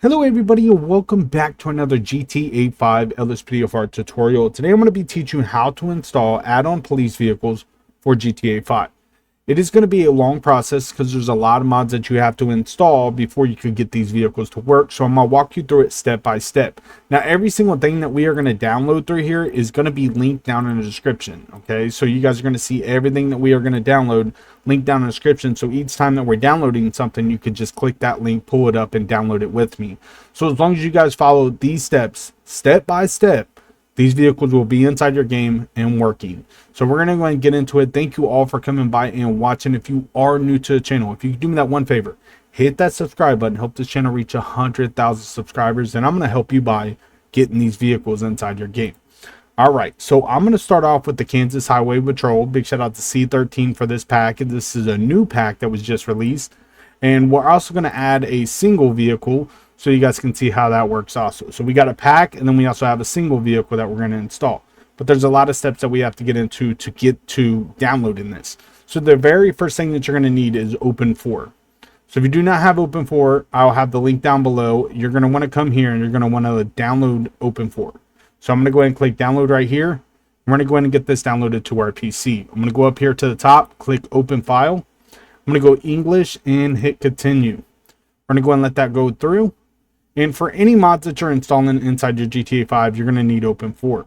Hello everybody and welcome back to another GTA 5 LSPDFR tutorial. Today I'm going to be teaching you how to install add-on police vehicles for GTA 5. It is going to be a long process because there's a lot of mods that you have to install before you can get these vehicles to work. So I'm going to walk you through it step by step. Now every single thing that we are going to download through here is going to be linked down in the description. Okay, so you guys are going to see everything that we are going to download linked down in the description. So each time that we're downloading something, you could just click that link, pull it up, and download it with me. So as long as you guys follow these steps, step by step, these vehicles will be inside your game and working. So we're going to go ahead and get into it. Thank you all for coming by and watching. If you are new to the channel, if you could do me that one favor, hit that subscribe button, help this channel reach 100,000 subscribers, and I'm going to help you by getting these vehicles inside your game. All right, so I'm going to start off with the Kansas Highway Patrol. Big shout out to C13 for this pack. This is a new pack that was just released. And we're also going to add a single vehicle so you guys can see how that works also. So we got a pack, and then we also have a single vehicle that we're going to install. But there's a lot of steps that we have to get into to get to downloading this. So the very first thing that you're going to need is Open4. So if you do not have Open4, I'll have the link down below. You're going to want to come here and you're going to want to download Open4. So I'm going to go ahead and click download right here. We're going to go ahead and get this downloaded to our PC. I'm going to go up here to the top, click open file. I'm going to go English and hit continue. We're going to go ahead and let that go through. And for any mods that you're installing inside your GTA 5, you're going to need Open4.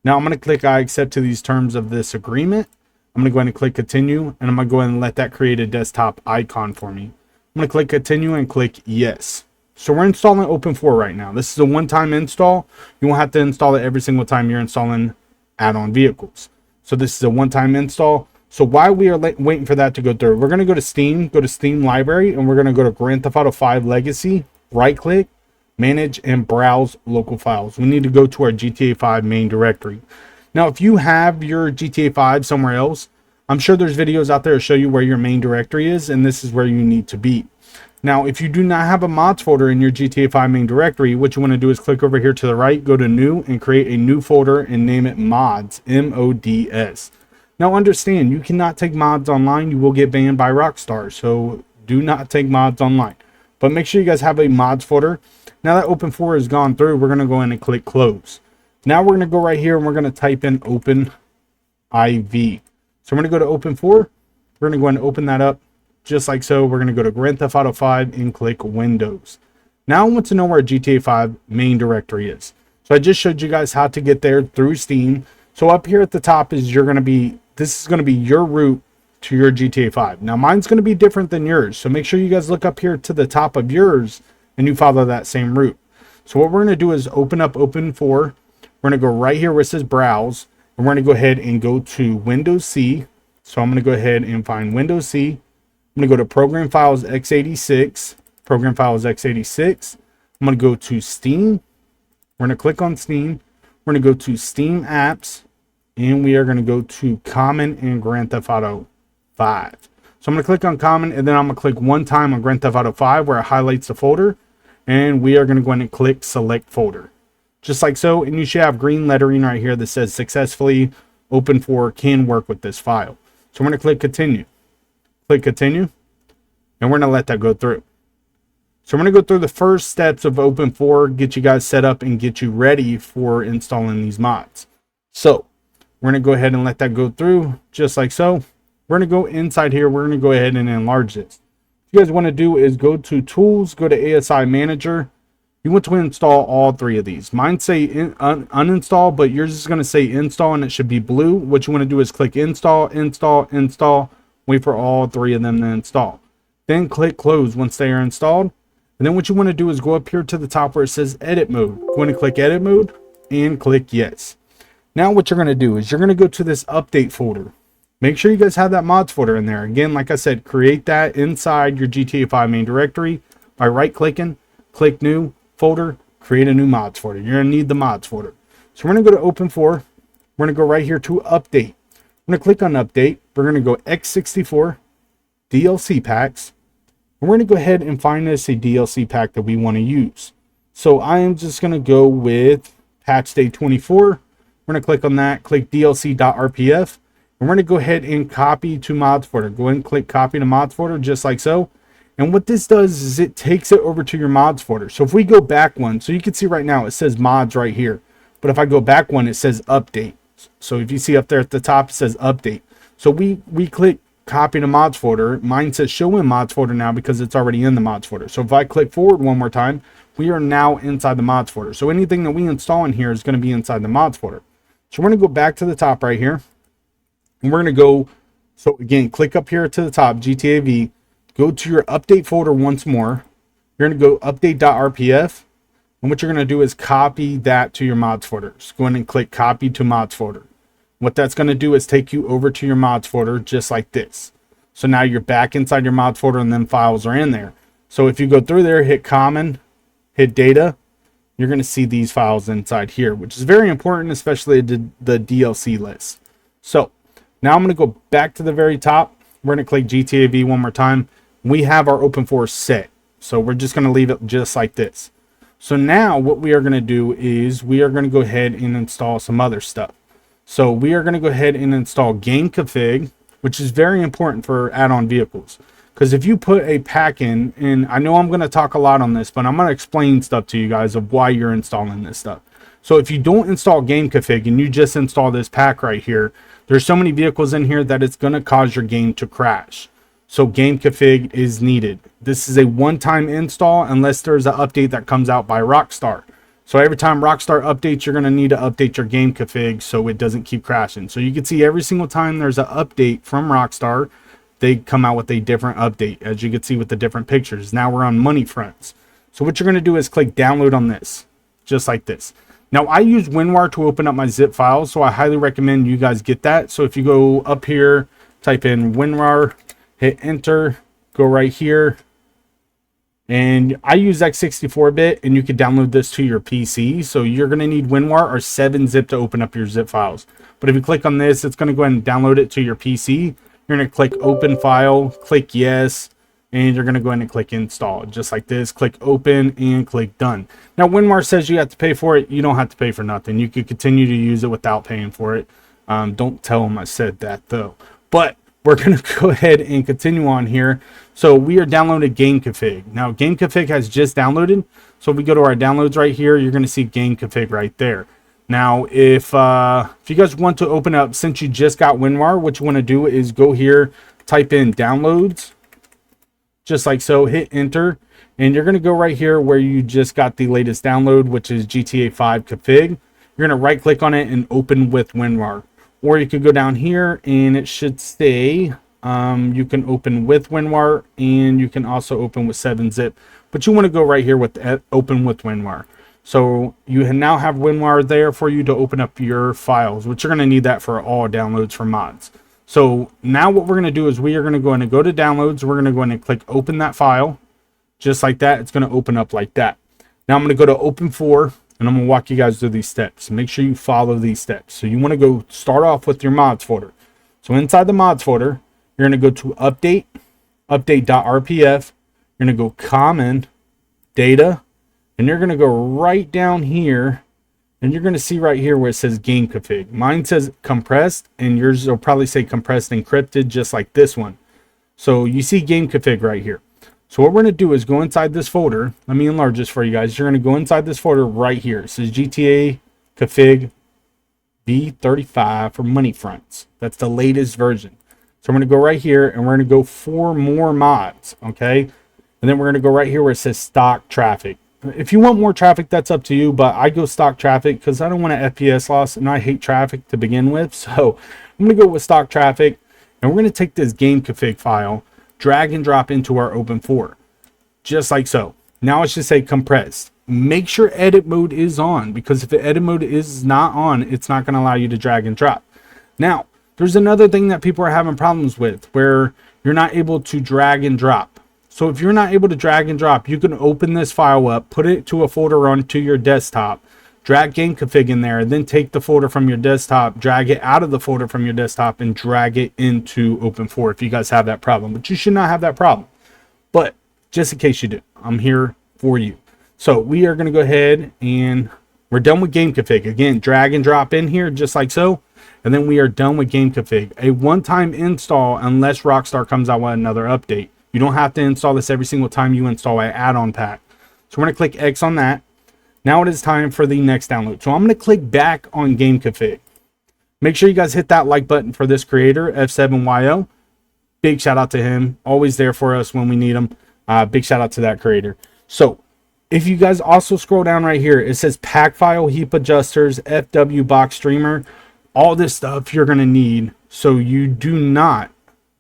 Now I'm going to click I accept to these terms of this agreement. I'm going to go ahead and click continue, and I'm going to go ahead and let that create a desktop icon for me. I'm going to click continue and click yes. So we're installing Open4 right now. This is a one-time install. You won't have to install it every single time you're installing add-on vehicles. So this is a one-time install. So while we are waiting for that to go through, we're going to go to Steam Library, and we're going to go to Grand Theft Auto 5 Legacy, right-click, manage, and browse local files. We need to go to our GTA 5 main directory. Now, if you have your GTA 5 somewhere else, I'm sure there's videos out there to show you where your main directory is, and this is where you need to be. Now, if you do not have a mods folder in your GTA 5 main directory, what you want to do is click over here to the right, go to new, and create a new folder and name it mods, M-O-D-S. Now, understand, you cannot take mods online. You will get banned by Rockstar, so do not take mods online. But make sure you guys have a mods folder. Now that Open4 has gone through, we're going to go in and click close. Now we're going to go right here and we're going to type in OpenIV. So we're going to go to Open4. We're going to go and open that up just like so. We're going to go to Grand Theft Auto 5 and click Windows. Now I want to know where GTA 5 main directory is. So I just showed you guys how to get there through Steam. So up here at the top is this is going to be your route to your GTA 5. Now mine's going to be different than yours. So make sure you guys look up here to the top of yours and you follow that same route. So what we're going to do is open up Open4. We're going to go right here where it says browse, and we're going to go ahead and go to Windows C. So I'm going to go ahead and find Windows C. I'm going to go to Program Files x86. Program Files x86. I'm going to go to Steam. We're going to click on Steam. We're going to go to Steam Apps, and we are going to go to Common and Grand Theft Auto 5. So I'm going to click on Common, and then I'm going to click one time on Grand Theft Auto 5 where it highlights the folder. And we are going to go ahead and click Select Folder. Just like so. And you should have green lettering right here that says successfully Open4 can work with this file. So we're going to click Continue. Click Continue. And we're going to let that go through. So we're going to go through the first steps of Open4, get you guys set up and get you ready for installing these mods. So we're going to go ahead and let that go through just like so. We're going to go inside here. We're going to go ahead and enlarge this. What you guys want to do is go to Tools, go to ASI Manager. You want to install all three of these. Mine say uninstall, but yours is going to say install, and it should be blue. What you want to do is click install, install, install. Wait for all three of them to install. Then click close once they are installed. And then what you want to do is go up here to the top where it says edit mode. You want to click edit mode and click yes. Now what you're going to do is you're going to go to this update folder. Make sure you guys have that mods folder in there. Again, like I said, create that inside your GTA 5 main directory by right-clicking, click new folder, create a new mods folder. You're going to need the mods folder. So we're going to go to Open4. We're going to go right here to update. I'm going to click on update. We're going to go X64 DLC packs. And we're going to go ahead and find us a DLC pack that we want to use. So I am just going to go with patch day 24. We're going to click on that, click DLC.rpf. And we're going to go ahead and copy to mods folder. Go ahead and click copy to mods folder just like so. And what this does is it takes it over to your mods folder. So if we go back one, so you can see right now it says mods right here. But if I go back one, it says update. So if you see up there at the top, it says update. So we click copy to mods folder. Mine says show in mods folder now because it's already in the mods folder. So if I click forward one more time, we are now inside the mods folder. So anything that we install in here is going to be inside the mods folder. So we're going to go back to the top right here. And we're going to go, so again, click up here to the top, GTAV, go to your update folder once more. You're going to go update.rpf. And what you're going to do is copy that to your mods folder. Just go in and click copy to mods folder. What that's going to do is take you over to your mods folder just like this. So now you're back inside your mods folder and then files are in there. So if you go through there, hit common, hit data, you're going to see these files inside here, which is very important, especially the DLC list. So now I'm going to go back to the very top. We're going to click GTAV one more time. We have our open4 set. So we're just going to leave it just like this. So now what we are going to do is we are going to go ahead and install some other stuff. So we are going to go ahead and install Gameconfig, which is very important for add-on vehicles. Because if you put a pack in, and I know I'm going to talk a lot on this, but I'm going to explain stuff to you guys of why you're installing this stuff. So if you don't install Gameconfig and you just install this pack right here, there's so many vehicles in here that it's going to cause your game to crash. So Gameconfig is needed. This is a one-time install unless there's an update that comes out by Rockstar. So every time Rockstar updates, you're going to need to update your Gameconfig so it doesn't keep crashing. So you can see every single time there's an update from Rockstar, they come out with a different update, as you can see with the different pictures. Now we're on money fronts. So what you're going to do is click download on this, just like this. Now I use WinRAR to open up my zip files, so I highly recommend you guys get that. So if you go up here, type in WinRAR, hit enter, go right here. And I use x64-bit, and you can download this to your PC. So you're going to need WinRAR or 7-zip to open up your zip files. But if you click on this, it's going to go ahead and download it to your PC. You're going to click open file, click yes, and you're going to go ahead and click install. Just like this, click open and click done. Now WinRAR says you have to pay for it. You don't have to pay for nothing. You could continue to use it without paying for it. Don't tell them I said that though. But we're going to go ahead and continue on here. So we are downloading Gameconfig. Now Gameconfig has just downloaded. So if we go to our downloads right here, you're going to see Gameconfig right there. Now, if you guys want to open up, since you just got WinRAR, what you want to do is go here, type in downloads, just like so, hit enter, and you're going to go right here where you just got the latest download, which is GTA 5 config. You're going to right click on it and open with WinRAR. Or you could go down here and it should say you can open with WinRAR and you can also open with 7-zip. But you want to go right here with open with WinRAR. So you now have WinRAR there for you to open up your files, which you're going to need that for all downloads for mods. So now what we're going to do is we are going to go in and go to downloads. We're going to go in and click open that file. Just like that, it's going to open up like that. Now I'm going to go to open4 and I'm going to walk you guys through these steps. Make sure you follow these steps. So you want to go start off with your mods folder. So inside the mods folder, you're going to go to update, update.rpf. You're going to go common, data, and you're going to go right down here and you're going to see right here where it says Gameconfig. Mine says compressed and yours will probably say compressed encrypted, just like this one. So you see Gameconfig right here. So what we're going to do is go inside this folder. Let me enlarge this for you guys. You're going to go inside this folder right here. It says GTA config V35 for money fronts. That's the latest version. So we're going to go right here and we're going to go for more mods. Okay. And then we're going to go right here where it says stock traffic. If you want more traffic, that's up to you, but I go stock traffic because I don't want an FPS loss and I hate traffic to begin with. So I'm going to go with stock traffic and we're going to take this Gameconfig file, drag and drop into our open4, just like so. Now it should say compressed. Make sure edit mode is on, because if the edit mode is not on, it's not going to allow you to drag and drop. Now, there's another thing that people are having problems with where you're not able to drag and drop. So if you're not able to drag and drop, you can open this file up, put it to a folder onto your desktop, drag Gameconfig in there, and then take the folder from your desktop, drag it out of the folder from your desktop, and drag it into open4 if you guys have that problem. But you should not have that problem. But just in case you do, I'm here for you. So we are going to go ahead and we're done with Gameconfig. Again, drag and drop in here just like so. And then we are done with Gameconfig. A one-time install unless Rockstar comes out with another update. You don't have to install this every single time you install an add-on pack. So we're going to click X on that. Now it is time for the next download. So I'm going to click back on Gameconfig. Make sure you guys hit that like button for this creator, F7YO. Big shout out to him. Always there for us when we need him. Big shout out to that creator. So if you guys also scroll down right here, it says pack file, heap adjusters, FW box streamer. All this stuff you're going to need so you do not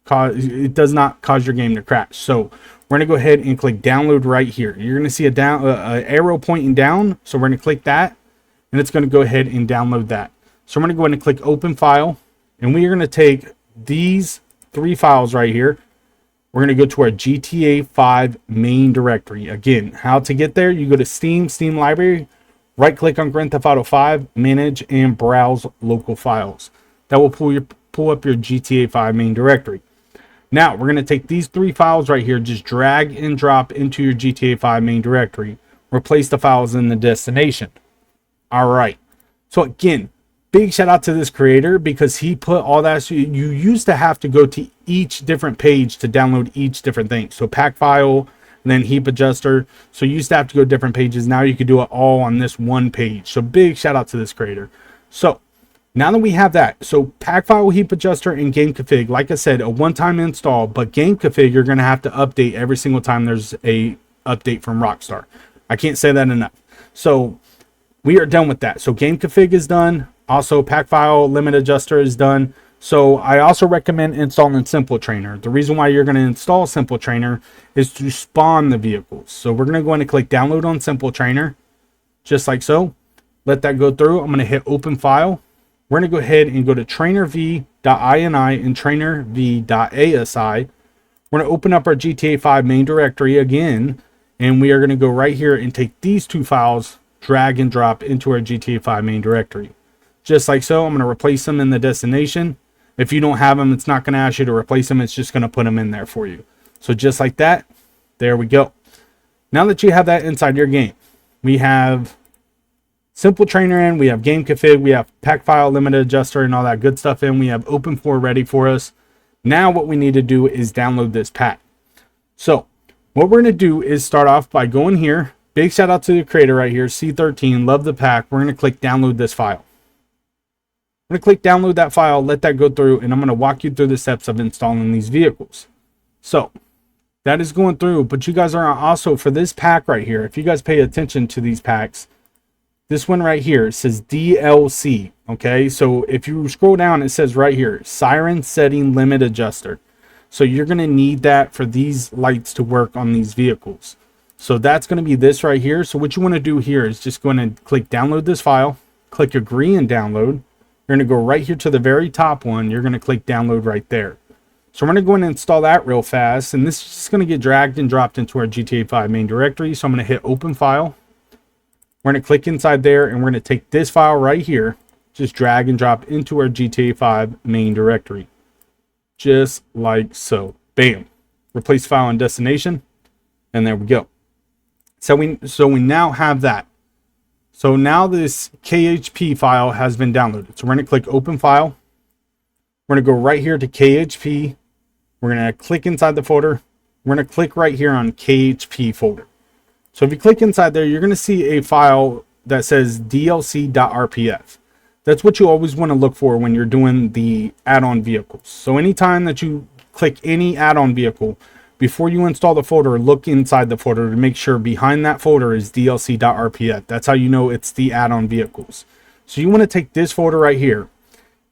it does not cause your game to crash. So we're going to go ahead and click download right here. You're going to see a arrow pointing down. So we're going to click that, and it's going to go ahead and download that. So we're going to go ahead and click open file, and we are going to take these 3 files right here. We're going to go to our GTA 5 main directory. Again, how to get there? You go to Steam library, right click on Grand Theft Auto 5, manage and browse local files. That will pull up your GTA 5 main directory. Now we're going to take these 3 files right here, just drag and drop into your GTA 5 main directory, replace the files in the destination. All right. So again, big shout out to this creator because he put all that. So you used to have to go to each different page to download each different thing. So pack file, and then heap adjuster. So you used to have to go to different pages. Now you could do it all on this one page. So big shout out to this creator. So now that we have that, so pack file, heap adjuster, and Gameconfig, like I said, a one-time install, but Gameconfig you're going to have to update every single time there's a update from Rockstar. I can't say that enough. So we are done with that. So Gameconfig is done. Also, pack file limit adjuster is done. So I also recommend installing Simple Trainer. The reason why you're going to install Simple Trainer is to spawn the vehicles. So we're going to go in and click download on Simple Trainer, just like so. Let that go through. I'm going to hit open file. We're going to go ahead and go to trainerv.ini and trainerv.asi. We're going to open up our GTA 5 main directory again, and we are going to go right here and take these 2 files, drag and drop into our GTA 5 main directory. Just like so. I'm going to replace them in the destination. If you don't have them, it's not going to ask you to replace them. It's just going to put them in there for you. So just like that, there we go. Now that you have that inside your game, we have Simple Trainer in, we have Gameconfig, we have pack file limited adjuster and all that good stuff in. We have Open4 ready for us. Now what we need to do is download this pack. So what we're going to do is start off by going here. Big shout out to the creator right here, C13. Love the pack. We're going to click download this file. I'm going to click download that file, let that go through, and I'm going to walk you through the steps of installing these vehicles. So that is going through, but you guys are also, for this pack right here, if you guys pay attention to these packs, this one right here says DLC. Okay, so if you scroll down, it says right here, SirenSetting limit adjuster. So you're going to need that for these lights to work on these vehicles. So that's going to be this right here. So what you want to do here is just go in and click download this file, click agree and download. You're going to go right here to the very top one. You're going to click download right there. So we're going to go in and install that real fast. And this is just going to get dragged and dropped into our GTA 5 main directory. So I'm going to hit open file. We're going to click inside there, and we're going to take this file right here, just drag and drop into our GTA 5 main directory. Just like so. Bam. Replace file and destination. And there we go. So we now have that. So now this KHP file has been downloaded. So we're going to click open file. We're going to go right here to KHP. We're going to click inside the folder. We're going to click right here on KHP folder. So if you click inside there, you're going to see a file that says dlc.rpf. That's what you always want to look for when you're doing the add-on vehicles. So anytime that you click any add-on vehicle, before you install the folder, look inside the folder to make sure behind that folder is dlc.rpf. That's how you know it's the add-on vehicles. So you want to take this folder right here.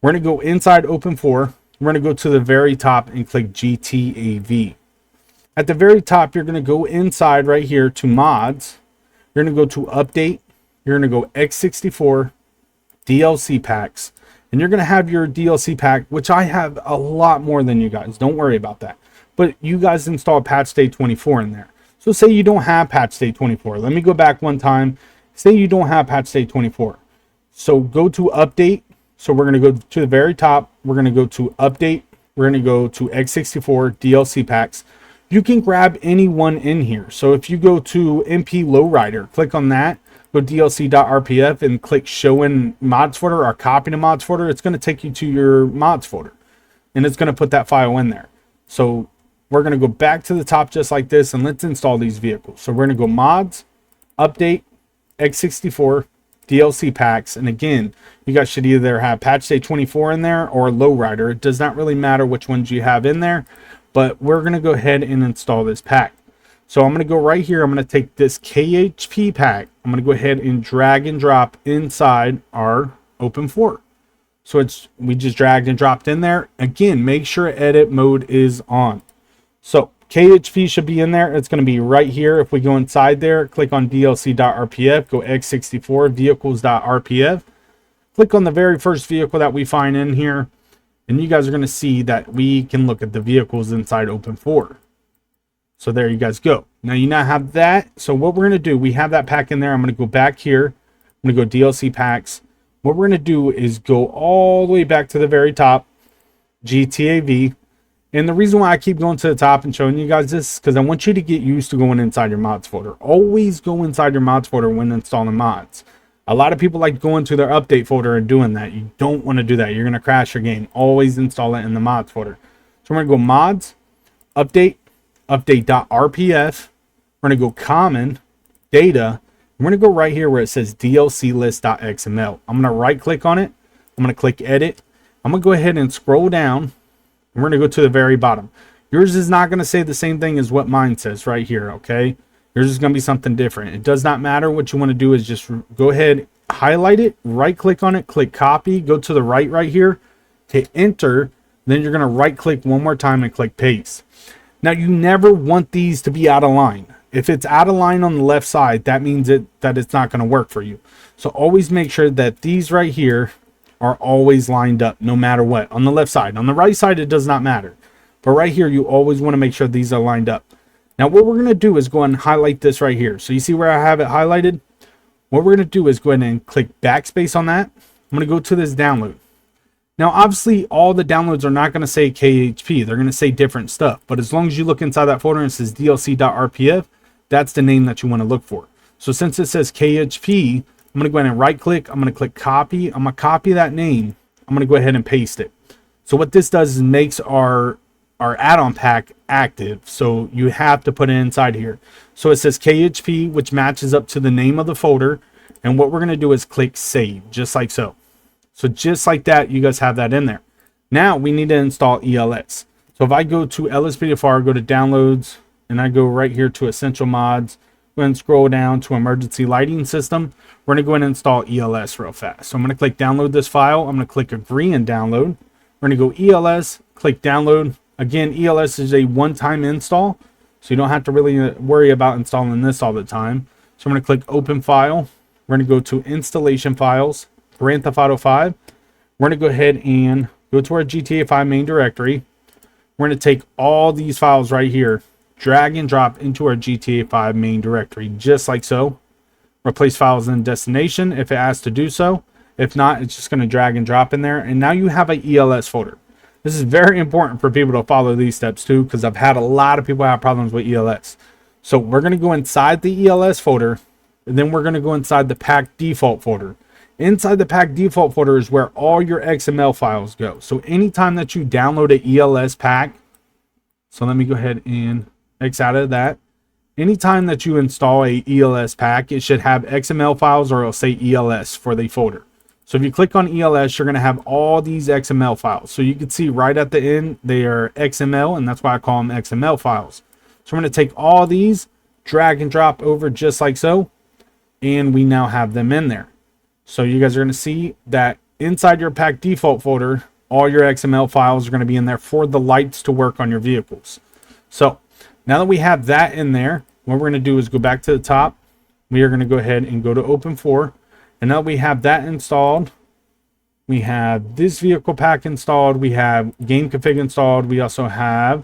We're going to go inside Open4. We're going to go to the very top and click GTAV. At the very top, you're going to go inside right here to mods. You're going to go to update. You're going to go x64 DLC packs. And you're going to have your DLC pack, which I have a lot more than you guys. Don't worry about that. But you guys install patch day 24 in there. So say you don't have patch day 24. Let me go back one time. Say you don't have patch day 24. So go to update. So we're going to go to the very top. We're going to go to update. We're going to go to x64 DLC packs. You can grab any one in here. So if you go to MP Lowrider, click on that, go dlc.rpf and click show in mods folder or copy to mods folder. It's going to take you to your mods folder, and it's going to put that file in there. So we're going to go back to the top just like this, and let's install these vehicles. So we're going to go mods, update, x64, DLC packs. And again, you guys should either have patch day 24 in there or lowrider. It does not really matter which ones you have in there, but we're going to go ahead and install this pack. So I'm going to go right here. I'm going to take this KHP pack. I'm going to go ahead and drag and drop inside our Open4. So we just dragged and dropped in there. Again, make sure edit mode is on. So KHP should be in there. It's going to be right here. If we go inside there, click on DLC.rpf, go x64 vehicles.rpf. Click on the very first vehicle that we find in here, and you guys are going to see that we can look at the vehicles inside Open4. So there you guys go. Now you now have that. So what we're going to do, we have that pack in there. I'm going to go back here. I'm going to go DLC packs. What we're going to do is go all the way back to the very top, GTAV. And the reason why I keep going to the top and showing you guys this is because I want you to get used to going inside your mods folder. Always go inside your mods folder when installing mods. A lot of people like going to their update folder and doing that. You don't want to do that. You're going to crash your game. Always install it in the mods folder. So we're going to go mods, update, update.rpf. We're going to go common, data. We're going to go right here where it says DLC list.xml. I'm going to right click on it. I'm going to click edit. I'm going to go ahead and scroll down. And we're going to go to the very bottom. Yours is not going to say the same thing as what mine says right here, okay? Yours is going to be something different. It does not matter. What you want to do is just go ahead, highlight it, right click on it, click copy, go to the right here, hit enter. Then you're going to right click one more time and click paste. Now you never want these to be out of line. If it's out of line on the left side, that means that it's not going to work for you. So always make sure that these right here are always lined up no matter what. On the left side. On the right side, it does not matter. But right here, you always want to make sure these are lined up. Now what we're going to do is go and highlight this right here. So you see where I have it highlighted? What we're going to do is go ahead and click backspace on that. I'm going to go to this download. Now, obviously, all the downloads are not going to say KHP. They're going to say different stuff. But as long as you look inside that folder and it says DLC.rpf, that's the name that you want to look for. So since it says KHP, I'm going to go ahead and right click. I'm going to click copy. I'm going to copy that name. I'm going to go ahead and paste it. So what this does is makes our add-on pack active. So you have to put it inside here. So it says KHP, which matches up to the name of the folder. And what we're going to do is click save, just like so. So just like that, you guys have that in there. Now we need to install ELS. So if I go to LSPDFR, go to downloads, and I go right here to essential mods, go ahead and scroll down to emergency lighting system. We're going to go ahead and install ELS real fast. So I'm going to click download this file. I'm going to click agree and download. We're going to go ELS, click download. Again, ELS is a one-time install, so you don't have to really worry about installing this all the time. So I'm going to click open file. We're going to go to installation files. Grand Theft Auto 5. We're going to go ahead and go to our GTA 5 main directory. We're going to take all these files right here, drag and drop into our GTA 5 main directory, just like so. Replace files in destination if it asks to do so. If not, it's just going to drag and drop in there. And now you have an ELS folder. This is very important for people to follow these steps too, because I've had a lot of people have problems with ELS. So we're going to go inside the ELS folder, and then we're going to go inside the pack default folder. Inside the pack default folder is where all your XML files go. So anytime that you download an ELS pack, so let me go ahead and X out of that. Anytime that you install a ELS pack, it should have XML files, or it'll say ELS for the folder. So if you click on ELS, you're going to have all these XML files. So you can see right at the end, they are XML, and that's why I call them XML files. So we're going to take all these, drag and drop over just like so, and we now have them in there. So you guys are going to see that inside your pack default folder, all your XML files are going to be in there for the lights to work on your vehicles. So now that we have that in there, what we're going to do is go back to the top. We are going to go ahead and go to Open4. And now we have that installed. We have this vehicle pack installed. We have Gameconfig installed. We also have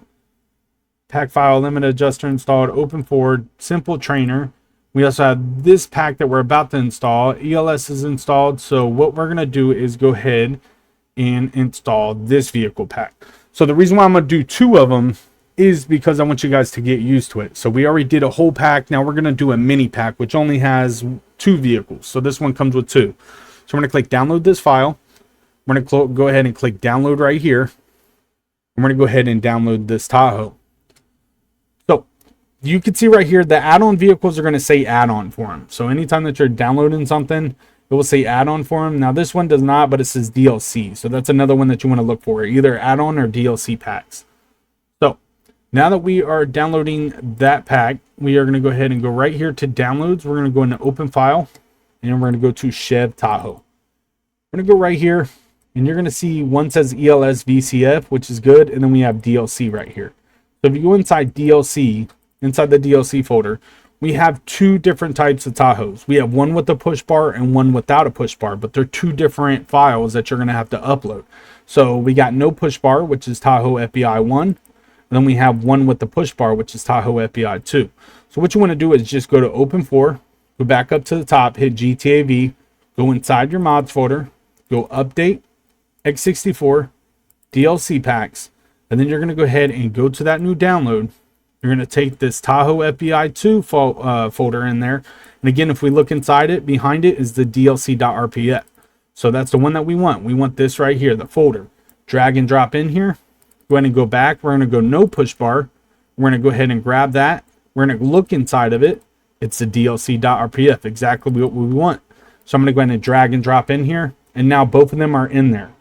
pack file limit adjuster installed, Open4, simple trainer. We also have this pack that we're about to install. ELS is installed. So what we're going to do is go ahead and install this vehicle pack. So the reason why I'm going to do two of them is because I want you guys to get used to it. So we already did a whole pack. Now we're going to do a mini pack, which only has 2 vehicles. So this one comes with 2. So we're going to click download this file. We're going to go ahead and click download right here. And we're going to go ahead and download this Tahoe. you can see right here, the add-on vehicles are going to say add-on for them. So anytime that you're downloading something, it will say add-on for them. Now this one does not, but it says DLC. So that's another one that you want to look for, either add-on or DLC packs. So now that we are downloading that pack, we are going to go ahead and go right here to downloads. We're going to go into open file, and we're going to go to Chev Tahoe. We're going to go right here, and you're going to see one says ELS VCF, which is good, and then we have DLC right here. So if you go inside DLC, inside the DLC folder, we have two different types of Tahoes. We have one with a push bar and one without a push bar, but they're two different files that you're going to have to upload. So we got no push bar, which is Tahoe FBI 1. And then we have one with the push bar, which is Tahoe FBI 2. So what you want to do is just go to Open 4, go back up to the top, hit GTAV, go inside your mods folder, go Update, x64, DLC packs, and then you're going to go ahead and go to that new download. You're going to take this Tahoe FBI 2 folder in there. And again, if we look inside it, behind it is the DLC.rpf. So that's the one that we want. We want this right here, the folder. Drag and drop in here. Go ahead and go back. We're going to go no push bar. We're going to go ahead and grab that. We're going to look inside of it. It's the DLC.rpf, exactly what we want. So I'm going to go ahead and drag and drop in here. And now both of them are in there.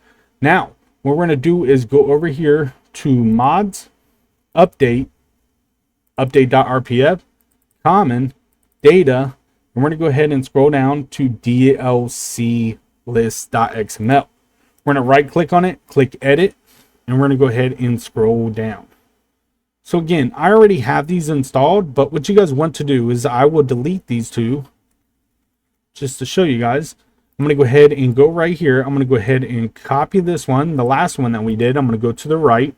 Now, what we're going to do is go over here to mods, update, update.rpf, common, data, and we're going to go ahead and scroll down to DLC list.xml. We're going to right click on it, click edit, and we're going to go ahead and scroll down. So again, I already have these installed, but what you guys want to do is I will delete these two just to show you guys. I'm going to go ahead and go right here. I'm going to go ahead and copy this one, the last one that we did. I'm going to go to the right.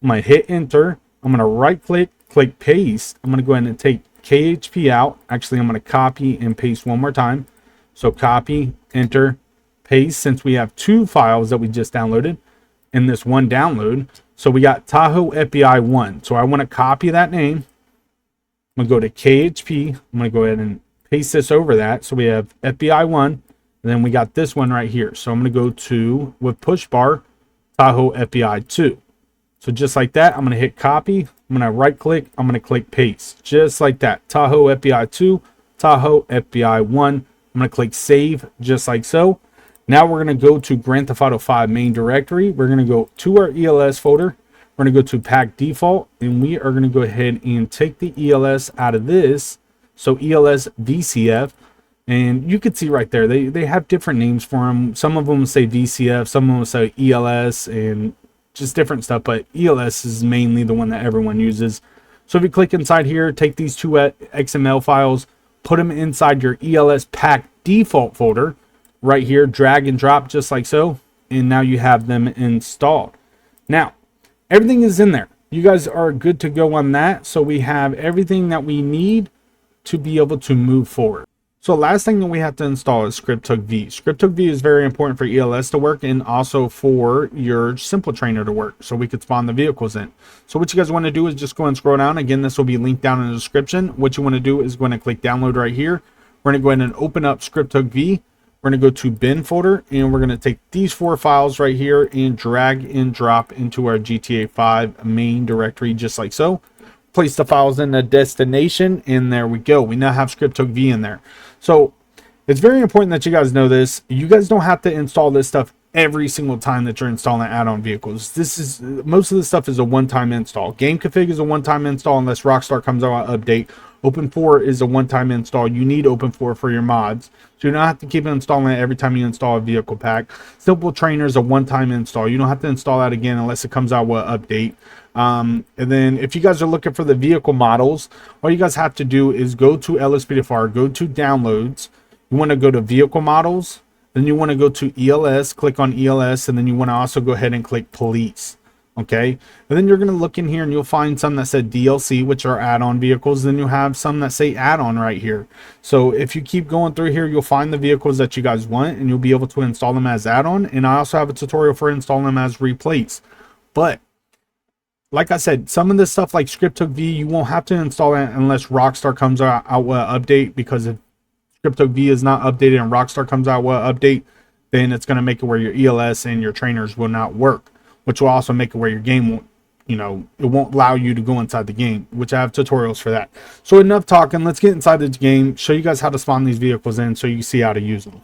I'm going to hit enter. I'm going to right click, click paste. I'm going to go ahead and take KHP out. Actually, I'm going to copy and paste one more time. So copy, enter, paste, since we have two files that we just downloaded in this one download. So we got Tahoe FBI 1. So I want to copy that name. I'm going to go to KHP. I'm going to go ahead and paste this over that. So we have FBI 1. And then we got this one right here. So I'm going to go to, with push bar, Tahoe FBI 2. So just like that, I'm going to hit copy. I'm going to right click. I'm going to click paste. Just like that. Tahoe FBI 2, Tahoe FBI 1. I'm going to click save, just like so. Now we're going to go to Grand Theft Auto 5 main directory. We're going to go to our ELS folder. We're going to go to pack default. And we are going to go ahead and take the ELS out of this. So ELS VCF. And you can see right there, they have different names for them. Some of them say VCF, some of them say ELS, and just different stuff. But ELS is mainly the one that everyone uses. So if you click inside here, take these two XML files, put them inside your ELS pack default folder right here, drag and drop just like so. And now you have them installed. Now, everything is in there. You guys are good to go on that. So we have everything that we need to be able to move forward. So last thing that we have to install is ScriptHook-V. ScriptHook-V is very important for ELS to work and also for your simple trainer to work, so we could spawn the vehicles in. So what you guys want to do is just go and scroll down. Again, this will be linked down in the description. What you want to do is go and click download right here. We're going to go ahead and open up ScriptHook-V. We're going to go to bin folder, and we're going to take these four files right here and drag and drop into our GTA 5 main directory just like so. Place the files in the destination, and there we go. We now have ScriptHook-V in there. So it's very important that you guys know this. You guys don't have to install this stuff every single time that you're installing add-on vehicles. This is, most of the stuff is a one-time install. Gameconfig is a one-time install unless Rockstar comes out with an update. Open4 is a one-time install. You need Open4 for your mods, so you don't have to keep installing it every time you install a vehicle pack. Simple Trainer is a one-time install. You don't have to install that again unless it comes out with an update. And then if you guys are looking for the vehicle models, all you guys have to do is go to LSPDFR, go to downloads. You want to go to vehicle models, then you want to go to ELS, click on ELS, and then you want to also go ahead and click police. Okay, and then you're going to look in here and you'll find some that said DLC, which are add-on vehicles. Then you have some that say add-on right here. So if you keep going through here, you'll find the vehicles that you guys want and you'll be able to install them as add-on. And I also have a tutorial for installing them as replace. But like I said, some of this stuff like ScriptHook-V, you won't have to install it unless Rockstar comes out with an update, because if ScriptHook-V is not updated and Rockstar comes out with an update, then it's going to make it where your ELS and your trainers will not work, which will also make it where your game won't you know, it won't allow you to go inside the game, which I have tutorials for that. So enough talking, let's get inside the game, show you guys how to spawn these vehicles in so you can see how to use them.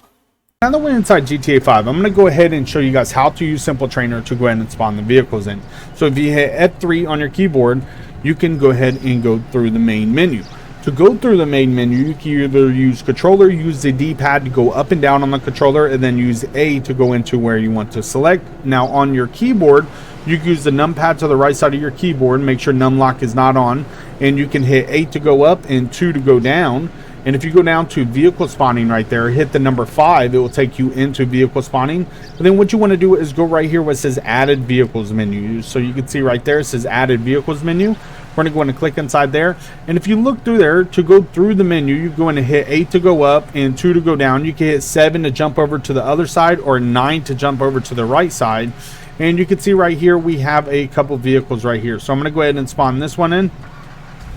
Now that we're inside GTA 5, I'm going to go ahead and show you guys how to use Simple Trainer to go ahead and spawn the vehicles in. So if you hit F3 on your keyboard, you can go ahead and go through the main menu. To go through the main menu, you can either use controller, use the D-pad to go up and down on the controller, and then use A to go into where you want to select. Now on your keyboard, you can use the numpad to the right side of your keyboard, make sure numlock is not on, and you can hit 8 to go up and 2 to go down. And if you go down to vehicle spawning right there, hit the number 5, it will take you into vehicle spawning. And then what you want to do is go right here where it says added vehicles menu. So you can see right there, it says added vehicles menu. We're going to go in and click inside there. And if you look through there, to go through the menu, you go in and hit 8 to go up and 2 to go down. You can hit 7 to jump over to the other side or 9 to jump over to the right side. And you can see right here, we have a couple vehicles right here. So I'm going to go ahead and spawn this one in.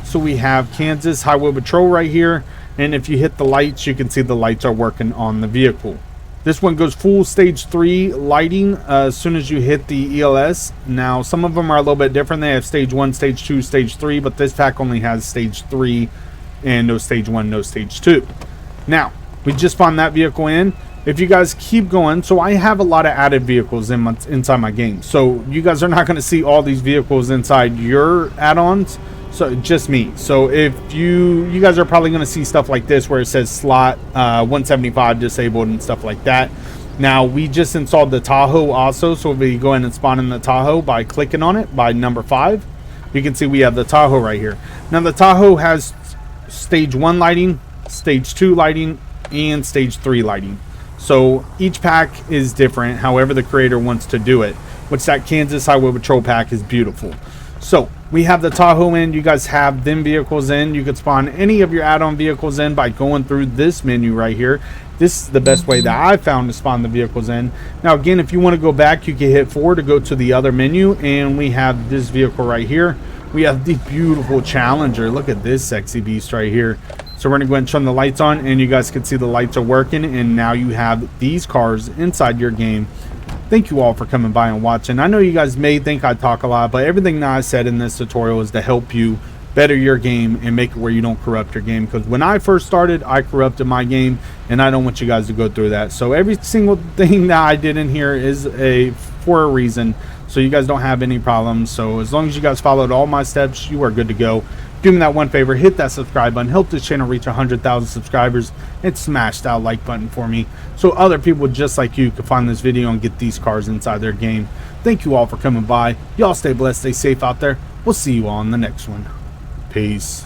So we have Kansas Highway Patrol right here. And if you hit the lights, you can see the lights are working on the vehicle. This one goes full stage 3 lighting as soon as you hit the ELS. Now, some of them are a little bit different. They have stage 1, stage 2, stage 3, but this pack only has stage 3 and no stage 1, no stage 2. Now, we just spawned that vehicle in. If you guys keep going, so I have a lot of added vehicles inside my game. So you guys are not going to see all these vehicles inside your add-ons. So just me. So if you guys are probably going to see stuff like this where it says slot 175 disabled and stuff like that. Now we just installed the Tahoe also, so if we go in and spawn in the Tahoe by clicking on it by number 5, you can see we have the Tahoe right here. Now the Tahoe has stage 1 lighting, stage 2 lighting, and stage 3 lighting. So each pack is different however the creator wants to do it, which that Kansas Highway Patrol pack is beautiful. So we have the Tahoe in, you guys have them vehicles in. You could spawn any of your add-on vehicles in by going through this menu right here. This is the best way that I found to spawn the vehicles in. Now again, if you want to go back, you can hit 4 to go to the other menu, and we have this vehicle right here. We have the beautiful Challenger. Look at this sexy beast right here. So we're going to go ahead and turn the lights on, and you guys can see the lights are working, and now you have these cars inside your game. Thank you all for coming by and watching. I know you guys may think I talk a lot, but everything that I said in this tutorial is to help you better your game and make it where you don't corrupt your game. Because when I first started, I corrupted my game, and I don't want you guys to go through that. So every single thing that I did in here is for a reason, so you guys don't have any problems. So as long as you guys followed all my steps, you are good to go. Do me that one favor, hit that subscribe button, help this channel reach 100,000 subscribers, and smash that like button for me so other people just like you can find this video and get these cars inside their game. Thank you all for coming by. Y'all stay blessed, stay safe out there. We'll see you all in the next one. Peace.